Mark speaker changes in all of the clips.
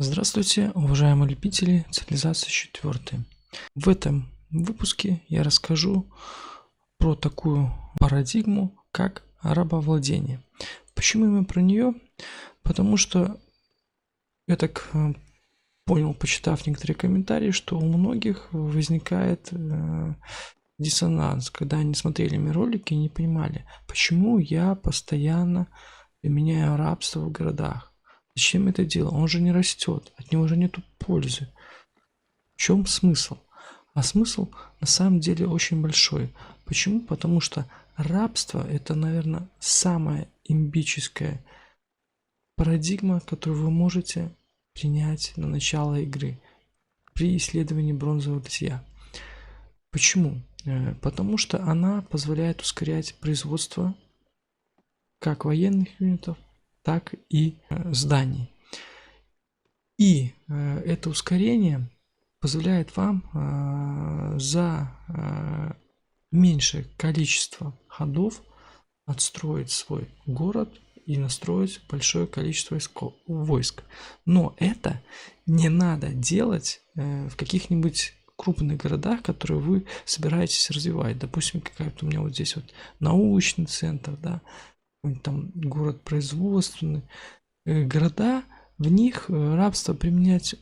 Speaker 1: Здравствуйте, уважаемые любители цивилизации 4. В этом выпуске я расскажу про такую парадигму, как рабовладение. Почему именно про нее? Потому что я так понял, почитав некоторые комментарии, что у многих возникает диссонанс, когда они смотрели мои ролики и не понимали, почему я постоянно применяю рабство в городах. Зачем это дело? Он же не растет, от него же нету пользы. В чем смысл? А смысл на самом деле очень большой. Почему? Потому что рабство это, наверное, самая имбическая парадигма, которую вы можете принять на начало игры при исследовании бронзового досье. Почему? Потому что она позволяет ускорять производство как военных юнитов, так и зданий. И это ускорение позволяет вам за меньшее количество ходов отстроить свой город и настроить большое количество войск. Но это не надо делать в каких-нибудь крупных городах, которые вы собираетесь развивать. Допустим, какая-то у меня вот здесь вот научный центр, да, там город производственный. Города, в них рабство применять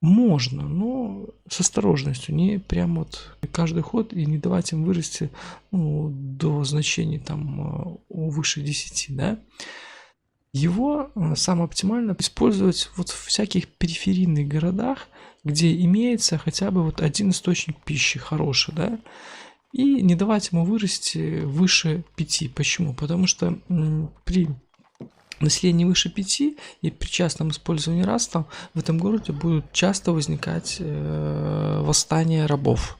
Speaker 1: можно, но с осторожностью, не прям вот каждый ход и не давать им вырасти до значений там выше 10, да. Его самое оптимально использовать вот в всяких периферийных городах, где имеется хотя бы вот один источник пищи хороший, да, и не давать ему вырасти выше 5. Почему? Потому что при населении выше 5 и при частном использовании рабства в этом городе будут часто возникать восстания рабов.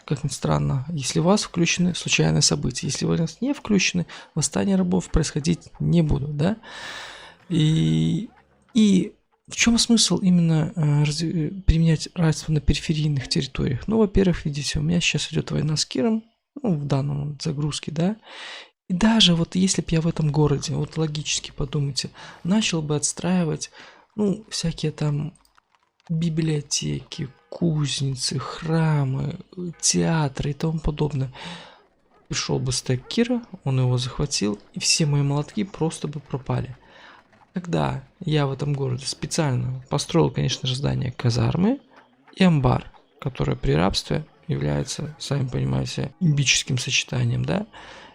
Speaker 1: Как ни странно, если у вас включены случайные события, если у вас не включены, восстания рабов происходить не будут, да? И в чем смысл именно применять рабство на периферийных территориях? Ну, во-первых, видите, у меня сейчас идет война с Киром, в данном загрузке, да, и даже вот если бы я в этом городе, вот логически подумайте, начал бы отстраивать, всякие там библиотеки, кузницы, храмы, театры и тому подобное. Пришел бы стек Кира, он его захватил, и все мои молотки просто бы пропали. Тогда я в этом городе специально построил, конечно же, здание казармы и амбар, которое при рабстве является, сами понимаете, имбическим сочетанием, да.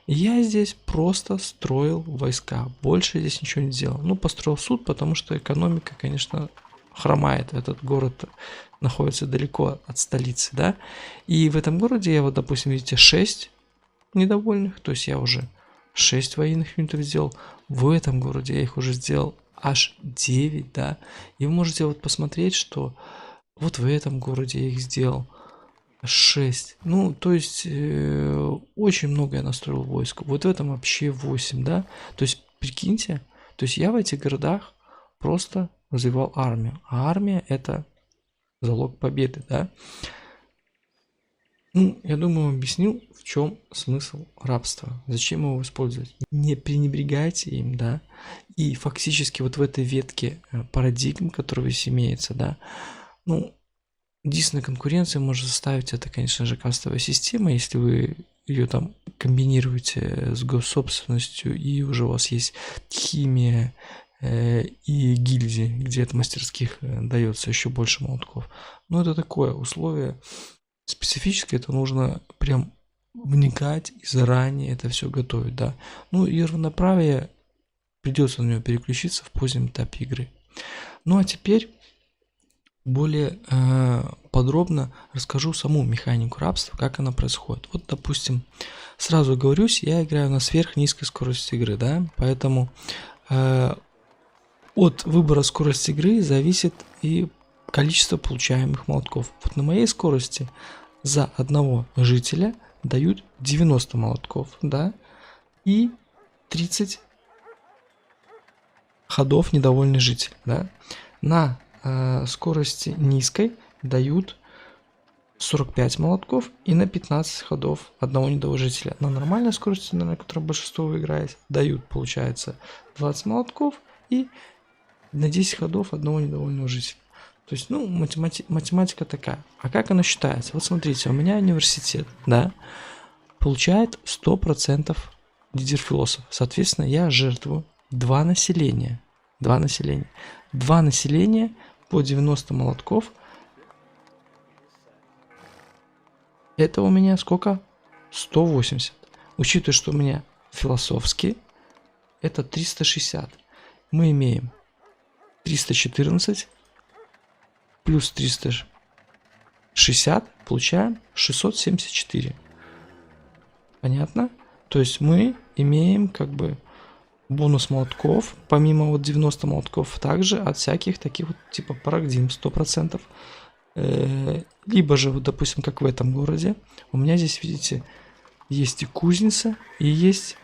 Speaker 1: Я здесь просто строил войска, больше здесь ничего не делал. Построил суд, потому что экономика, конечно, хромает. Этот город находится далеко от столицы, да. И в этом городе я вот, допустим, видите, 6 недовольных, то есть я уже 6 военных юнитов сделал. В этом городе я их уже сделал аж 9, да. И вы можете вот посмотреть, что вот в этом городе я их сделал 6. То есть очень много я настроил войск. Вот в этом вообще 8, да. То есть прикиньте, то есть я в этих городах просто развивал армию. А армия это залог победы, да. Я думаю, объяснил, в чем смысл рабства. Зачем его использовать. Не пренебрегайте им, да. И фактически вот в этой ветке парадигм, который здесь имеется, да, единственная конкуренция может заставить это, конечно же, кастовая система, если вы ее там комбинируете с госсобственностью, и уже у вас есть химия и гильдии, где от мастерских дается еще больше молотков. Но это такое условие специфическое, это нужно прям вникать и заранее это все готовить, да. И равноправие придется на него переключиться в позднем этапе игры. А теперь более подробно расскажу саму механику рабства, как она происходит. Вот, допустим, сразу оговорюсь, я играю на сверхнизкой скорости игры, да, поэтому от выбора скорости игры зависит и количество получаемых молотков. Вот на моей скорости за одного жителя дают 90 молотков, да, и 30 ходов недовольный житель, да. На скорости низкой дают 45 молотков и на 15 ходов одного недовольного жителя. На нормальной скорости, на которой большинство вы играете, дают, получается, 20 молотков и на 10 ходов одного недовольного жителя. То есть, ну, математика такая. А как она считается? Вот смотрите, у меня университет, да, получает 100% лидер-философ. Соответственно, я жертвую 2 населения. 2 населения. 2 населения по 90 молотков. Это у меня сколько? 180. Учитывая, что у меня философский, это 360. Мы имеем 314 плюс 360, получаем 674. Понятно? То есть мы имеем как бы бонус молотков, помимо вот 90 молотков, также от всяких таких вот типа парадигм 100%. Либо же, вот, допустим, как в этом городе, у меня здесь, видите, есть и кузница, и есть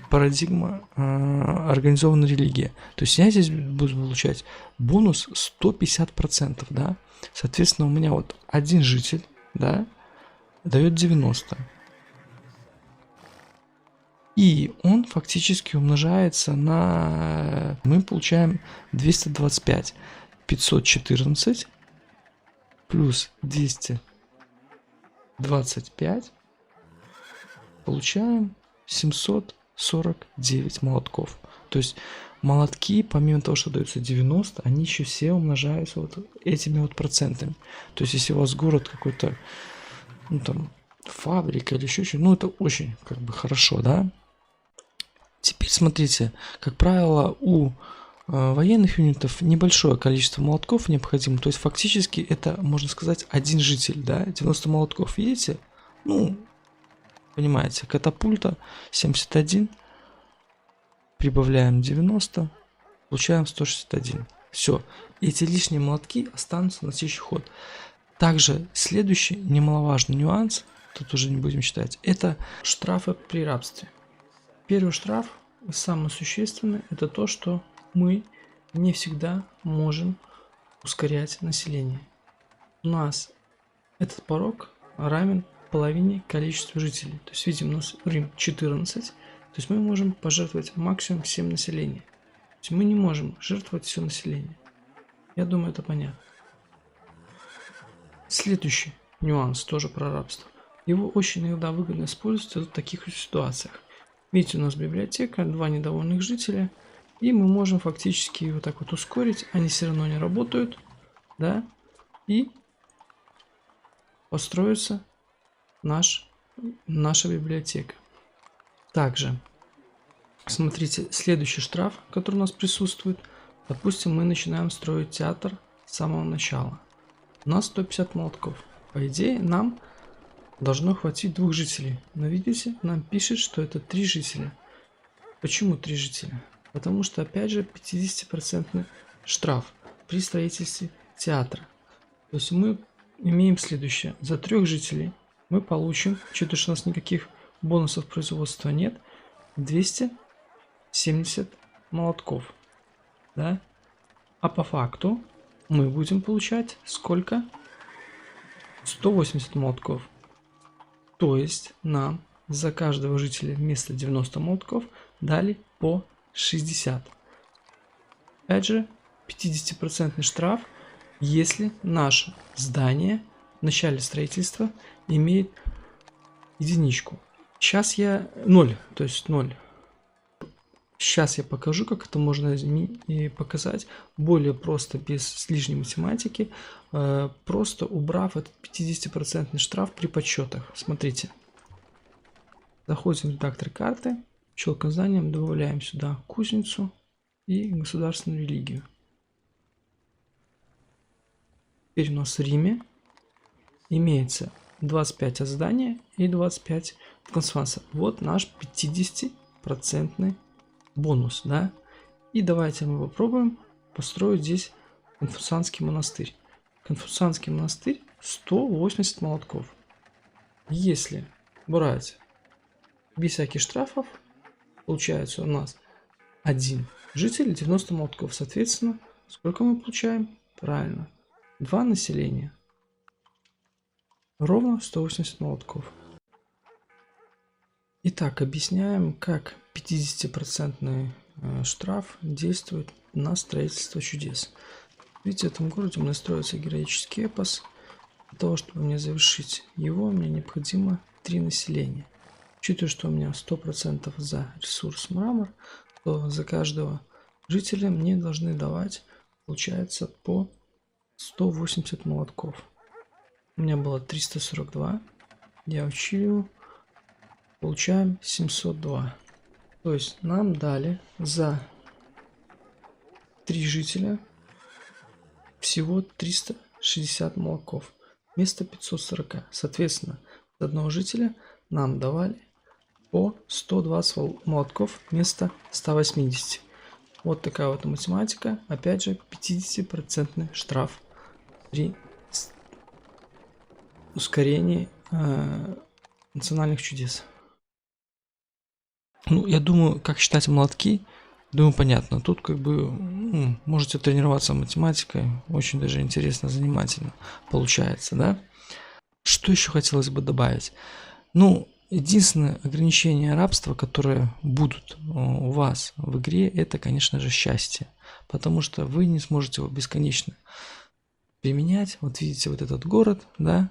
Speaker 1: парадигма организованной религии. То есть я здесь буду получать бонус 150%, да. Соответственно, у меня вот один житель, да, дает 90. И он фактически умножается на... Мы получаем 225. 514 плюс 225. Получаем 749 молотков. То есть молотки, помимо того, что даются 90, они еще все умножаются вот этими вот процентами. То есть если у вас город какой-то, ну там, фабрика или еще что-то, ну это очень как бы хорошо, да. Теперь смотрите, как правило, у военных юнитов небольшое количество молотков необходимо. То есть фактически это, можно сказать, один житель, да, 90 молотков, видите? Ну, понимаете, катапульта 71, прибавляем 90, получаем 161. Все, эти лишние молотки останутся на следующий ход. Также следующий немаловажный нюанс, тут уже не будем считать, это штрафы при рабстве. Первый штраф, самый существенный, это то, что мы не всегда можем ускорять население. У нас этот порог равен половине количества жителей. То есть, видим, у нас Рим 14, то есть мы можем пожертвовать максимум 7 населения. То есть мы не можем жертвовать все население. Я думаю, это понятно. Следующий нюанс тоже про рабство. Его очень иногда выгодно использовать в таких ситуациях. Видите, у нас библиотека, 2 недовольных жителя, и мы можем фактически вот так вот ускорить, они все равно не работают, да, и построится наша библиотека. Также, смотрите, следующий штраф, который у нас присутствует, допустим, мы начинаем строить театр с самого начала. У нас 150 молотков. По идее, нам должно хватить 2 жителей. Но видите, нам пишет, что это 3 жителя. Почему 3 жителя? Потому что, опять же, 50% штраф при строительстве театра. То есть мы имеем следующее. За 3 жителей мы получим, учитывая, что у нас никаких бонусов производства нет, 270 молотков. Да? А по факту мы будем получать сколько? 180 молотков. То есть нам за каждого жителя вместо 90 молотков дали по 60. Опять же, 50% штраф, если наше здание в начале строительства имеет единичку. Сейчас я 0, то есть 0. Сейчас я покажу, как это можно показать более просто, без лишней математики, просто убрав этот 50% штраф при подсчетах. Смотрите. Заходим в редактор карты, щелкаем зданием, добавляем сюда кузницу и государственную религию. Теперь у нас в Риме имеется 25 от здания и 25 от конференции. Вот наш 50% бонус, да? И давайте мы попробуем построить здесь Конфуцианский монастырь. Конфуцианский монастырь 180 молотков. Если брать без всяких штрафов, получается у нас один житель 90 молотков. Соответственно, сколько мы получаем? Правильно, 2 населения. Ровно 180 молотков. Итак, объясняем, как 50% штраф действует на строительство чудес. Видите, в этом городе у меня строится героический эпос. Для того, чтобы мне завершить его, мне необходимо 3 населения. Учитывая, что у меня 100% за ресурс мрамор, то за каждого жителя мне должны давать, получается, по 180 молотков. У меня было 342, я учил, получаем 702. То есть нам дали за 3 жителя всего 360 молотков вместо 540. Соответственно, с одного жителя нам давали по 120 молотков вместо 180. Вот такая вот математика. Опять же, 50% штраф при ускорении национальных чудес. Ну, я думаю, как считать молотки, думаю, понятно. Тут как бы можете тренироваться математикой. Очень даже интересно, занимательно получается, да? Что еще хотелось бы добавить? Ну, единственное ограничение рабства, которые будут у вас в игре, это, конечно же, счастье. Потому что вы не сможете его бесконечно применять. Вот видите вот этот город, да,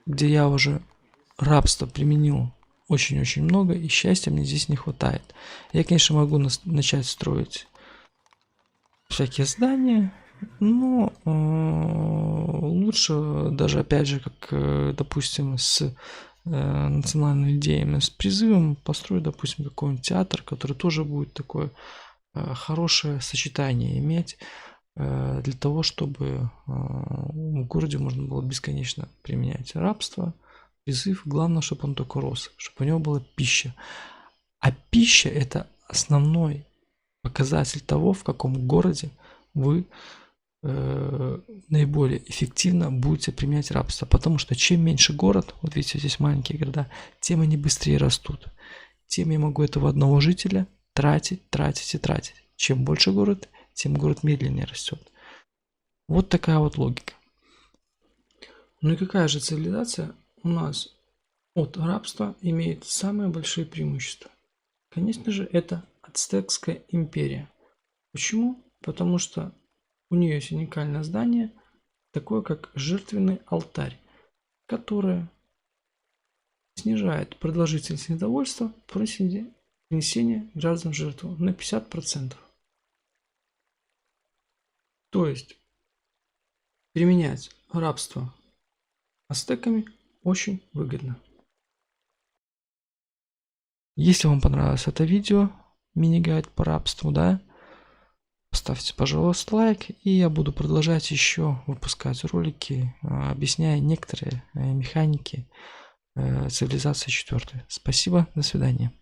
Speaker 1: где я уже рабство применил очень-очень много, и счастья мне здесь не хватает. Я, конечно, могу начать строить всякие здания, но лучше даже, опять же, как, допустим, с национальными идеями, с призывом построить, допустим, какой-нибудь театр, который тоже будет такое хорошее сочетание иметь, для того, чтобы в городе можно было бесконечно применять рабство, призыв, главное, чтобы он только рос, чтобы у него была пища. А пища – это основной показатель того, в каком городе вы наиболее эффективно будете применять рабство. Потому что чем меньше город, вот видите, здесь маленькие города, тем они быстрее растут. Тем я могу этого одного жителя тратить. Чем больше город, тем город медленнее растет. Вот такая вот логика. Ну и какая же цивилизация у нас от рабства имеет самые большие преимущества? Конечно же, это Ацтекская империя. Почему? Потому что у нее есть уникальное здание, такое как жертвенный алтарь, которое снижает продолжительность недовольства при принесении граждан в жертву на 50%. То есть применять рабство ацтеками очень выгодно. Если вам понравилось это видео, мини-гайд по рабству, да, поставьте, пожалуйста, лайк, и я буду продолжать еще выпускать ролики, объясняя некоторые механики цивилизации 4. Спасибо, до свидания.